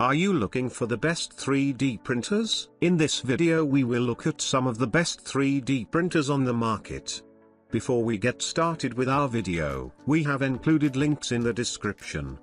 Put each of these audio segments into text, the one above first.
Are you looking for the best 3D printers? In this video we will look at some of the best 3D printers on the market. Before we get started with our video, we have included links in the description.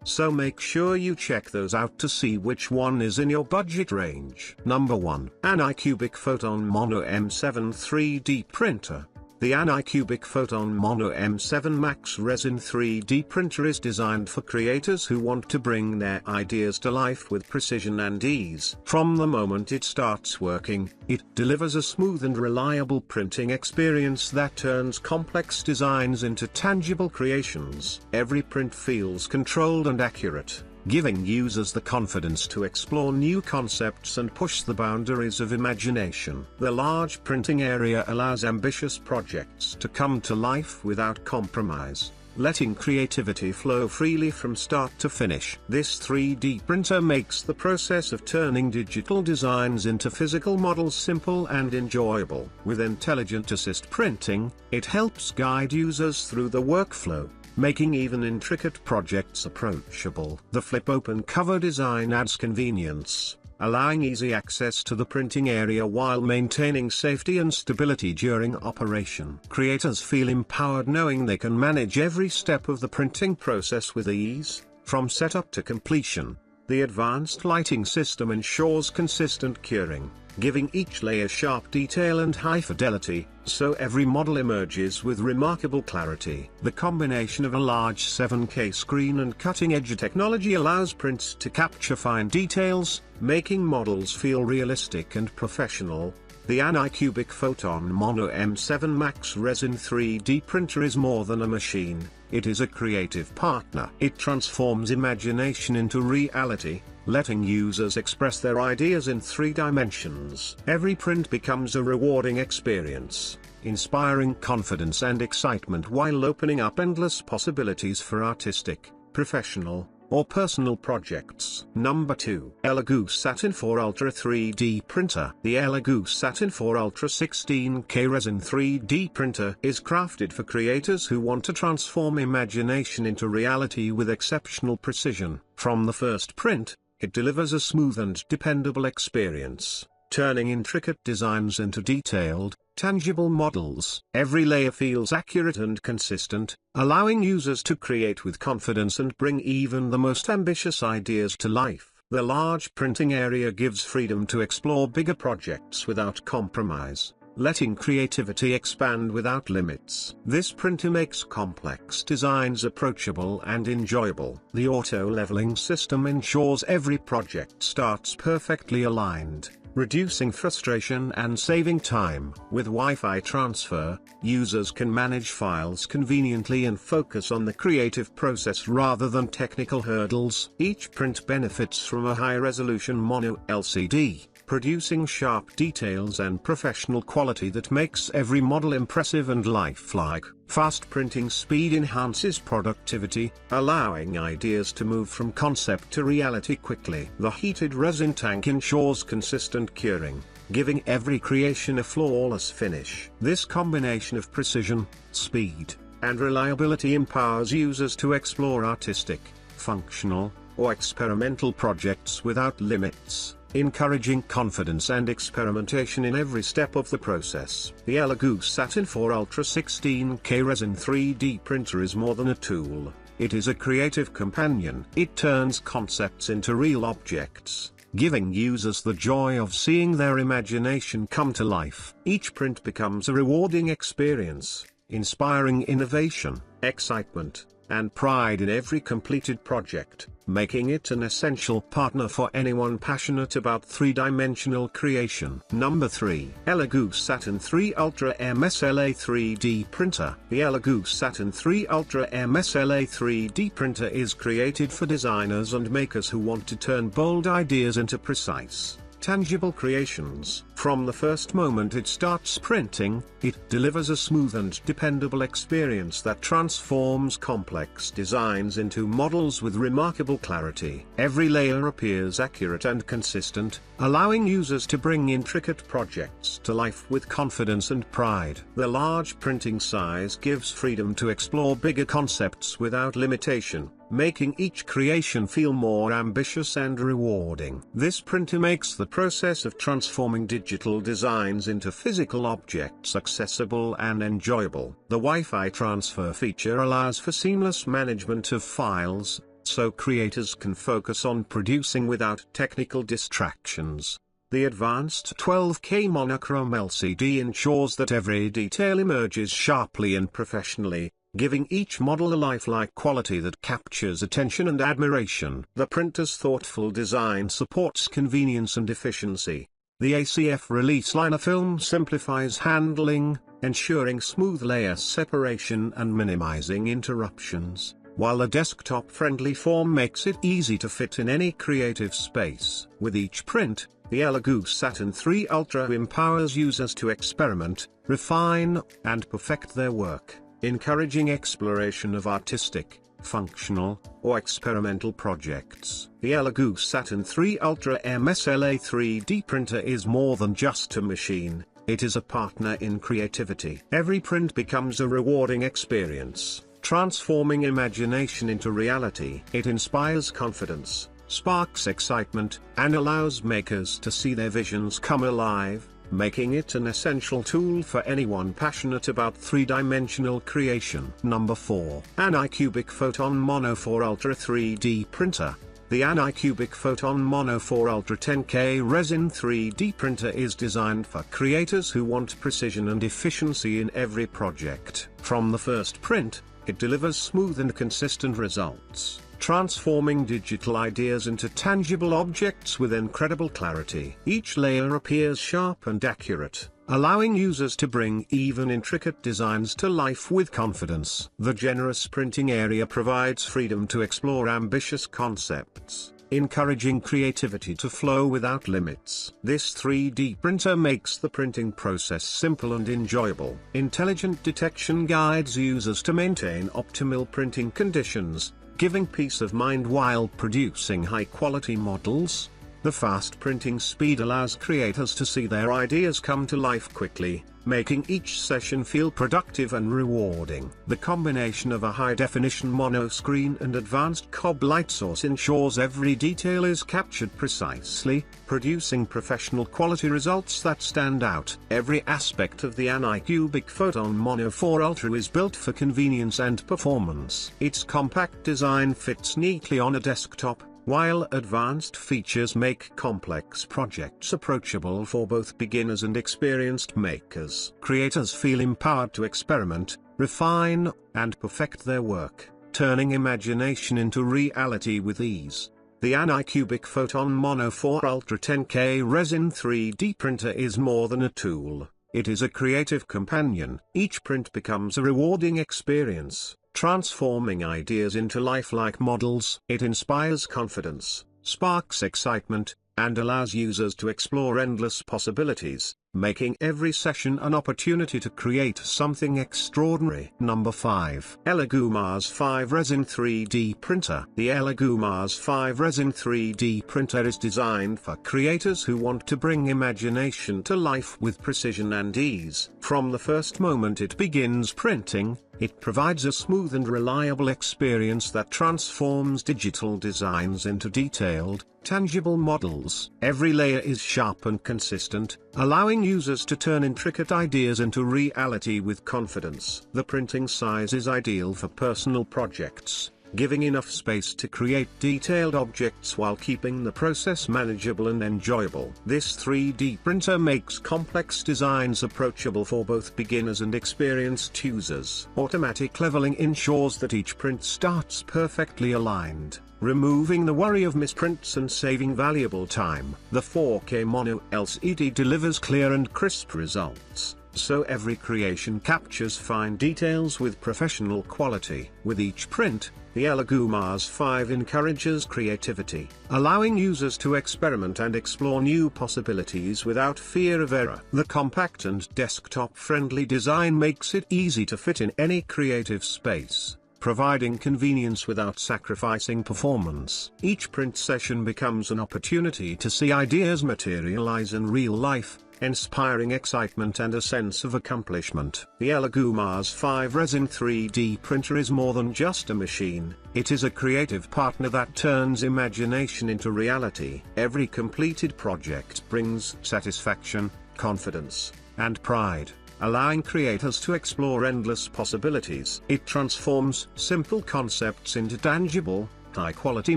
So make sure you check those out to see which one is in your budget range. Number 1. ANYCUBIC Photon Mono M7 3D Printer. The ANYCUBIC Photon Mono M7 Max Resin 3D printer is designed for creators who want to bring their ideas to life with precision and ease. From the moment it starts working, it delivers a smooth and reliable printing experience that turns complex designs into tangible creations. Every print feels controlled and accurate, giving users the confidence to explore new concepts and push the boundaries of imagination. The large printing area allows ambitious projects to come to life without compromise, letting creativity flow freely from start to finish. This 3D printer makes the process of turning digital designs into physical models simple and enjoyable. With intelligent assist printing, it helps guide users through the workflow, making even intricate projects approachable. The flip-open cover design adds convenience, allowing easy access to the printing area while maintaining safety and stability during operation. Creators feel empowered knowing they can manage every step of the printing process with ease, from setup to completion. The advanced lighting system ensures consistent curing, giving each layer sharp detail and high fidelity, so every model emerges with remarkable clarity. The combination of a large 7K screen and cutting-edge technology allows prints to capture fine details, making models feel realistic and professional. The ANYCUBIC Photon Mono M7 Max Resin 3D printer is more than a machine, it is a creative partner. It transforms imagination into reality, letting users express their ideas in 3 dimensions. Every print becomes a rewarding experience, inspiring confidence and excitement while opening up endless possibilities for artistic, professional, or personal projects. Number 2. ELEGOO Saturn 4 Ultra 3D Printer. The ELEGOO Saturn 4 Ultra 16K Resin 3D Printer is crafted for creators who want to transform imagination into reality with exceptional precision. From the first print, it delivers a smooth and dependable experience, turning intricate designs into detailed, tangible models. Every layer feels accurate and consistent, allowing users to create with confidence and bring even the most ambitious ideas to life. The large printing area gives freedom to explore bigger projects without compromise, letting creativity expand without limits. This printer makes complex designs approachable and enjoyable. The auto-leveling system ensures every project starts perfectly aligned, reducing frustration and saving time. With Wi-Fi transfer, users can manage files conveniently and focus on the creative process rather than technical hurdles. Each print benefits from a high-resolution mono LCD, producing sharp details and professional quality that makes every model impressive and lifelike. Fast printing speed enhances productivity, allowing ideas to move from concept to reality quickly. The heated resin tank ensures consistent curing, giving every creation a flawless finish. This combination of precision, speed, and reliability empowers users to explore artistic, functional, or experimental projects without limits, encouraging confidence and experimentation in every step of the process. The ELEGOO Saturn 4 Ultra 16K Resin 3D printer is more than a tool, it is a creative companion. It turns concepts into real objects, giving users the joy of seeing their imagination come to life. Each print becomes a rewarding experience, inspiring innovation, excitement, and pride in every completed project, making it an essential partner for anyone passionate about 3-dimensional creation. Number 3. ELEGOO Saturn 3 Ultra MSLA 3D Printer. The ELEGOO Saturn 3 Ultra MSLA 3D Printer is created for designers and makers who want to turn bold ideas into precise, tangible creations. From the first moment it starts printing, it delivers a smooth and dependable experience that transforms complex designs into models with remarkable clarity. Every layer appears accurate and consistent, allowing users to bring intricate projects to life with confidence and pride. The large printing size gives freedom to explore bigger concepts without limitation, making each creation feel more ambitious and rewarding. This printer makes the process of transforming digital designs into physical objects accessible and enjoyable. The Wi-Fi transfer feature allows for seamless management of files, so creators can focus on producing without technical distractions. The advanced 12K monochrome LCD ensures that every detail emerges sharply and professionally, giving each model a lifelike quality that captures attention and admiration. The printer's thoughtful design supports convenience and efficiency. The ACF release liner film simplifies handling, ensuring smooth layer separation and minimizing interruptions, while the desktop-friendly form makes it easy to fit in any creative space. With each print, the ELEGOO Saturn III Ultra empowers users to experiment, refine, and perfect their work, encouraging exploration of artistic, functional, or experimental projects. The ELEGOO Saturn III Ultra MSLA 3D printer is more than just a machine, it is a partner in creativity. Every print becomes a rewarding experience, transforming imagination into reality. It inspires confidence, sparks excitement, and allows makers to see their visions come alive, making it an essential tool for anyone passionate about three-dimensional creation. Number 4. ANYCUBIC Photon Mono 4 Ultra 3D Printer. The ANYCUBIC Photon Mono 4 Ultra 10K Resin 3D printer is designed for creators who want precision and efficiency in every project. From the first print, it delivers smooth and consistent results, transforming digital ideas into tangible objects with incredible clarity. Each layer appears sharp and accurate, allowing users to bring even intricate designs to life with confidence. The generous printing area provides freedom to explore ambitious concepts, encouraging creativity to flow without limits. This 3D printer makes the printing process simple and enjoyable. Intelligent detection guides users to maintain optimal printing conditions, giving peace of mind while producing high-quality models. The fast printing speed allows creators to see their ideas come to life quickly, making each session feel productive and rewarding. The combination of a high-definition mono screen and advanced COB light source ensures every detail is captured precisely, producing professional quality results that stand out. Every aspect of the ANYCUBIC Photon Mono 4 Ultra is built for convenience and performance. Its compact design fits neatly on a desktop, while advanced features make complex projects approachable for both beginners and experienced makers. Creators feel empowered to experiment, refine, and perfect their work, turning imagination into reality with ease. The ANYCUBIC Photon Mono 4 Ultra 10K Resin 3D printer is more than a tool, it is a creative companion. Each print becomes a rewarding experience, transforming ideas into lifelike models. It inspires confidence, sparks excitement, and allows users to explore endless possibilities, making every session an opportunity to create something extraordinary. Number 5. ELEGOO Mars 5 Resin 3D Printer. The ELEGOO Mars 5 Resin 3D printer is designed for creators who want to bring imagination to life with precision and ease. From the first moment it begins printing, it provides a smooth and reliable experience that transforms digital designs into detailed, tangible models. Every layer is sharp and consistent, allowing users to turn intricate ideas into reality with confidence. The printing size is ideal for personal projects, giving enough space to create detailed objects while keeping the process manageable and enjoyable. This 3D printer makes complex designs approachable for both beginners and experienced users. Automatic leveling ensures that each print starts perfectly aligned, removing the worry of misprints and saving valuable time. The 4K Mono LCD delivers clear and crisp results, so every creation captures fine details with professional quality. With each print, the ELEGOO Mars 5 encourages creativity, allowing users to experiment and explore new possibilities without fear of error. The compact and desktop-friendly design makes it easy to fit in any creative space, providing convenience without sacrificing performance. Each print session becomes an opportunity to see ideas materialize in real life, inspiring excitement and a sense of accomplishment. The ELEGOO Mars 5 Resin 3D printer is more than just a machine, it is a creative partner that turns imagination into reality. Every completed project brings satisfaction, confidence, and pride, allowing creators to explore endless possibilities. It transforms simple concepts into tangible, high-quality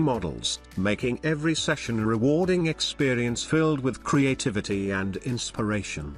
models, making every session a rewarding experience filled with creativity and inspiration.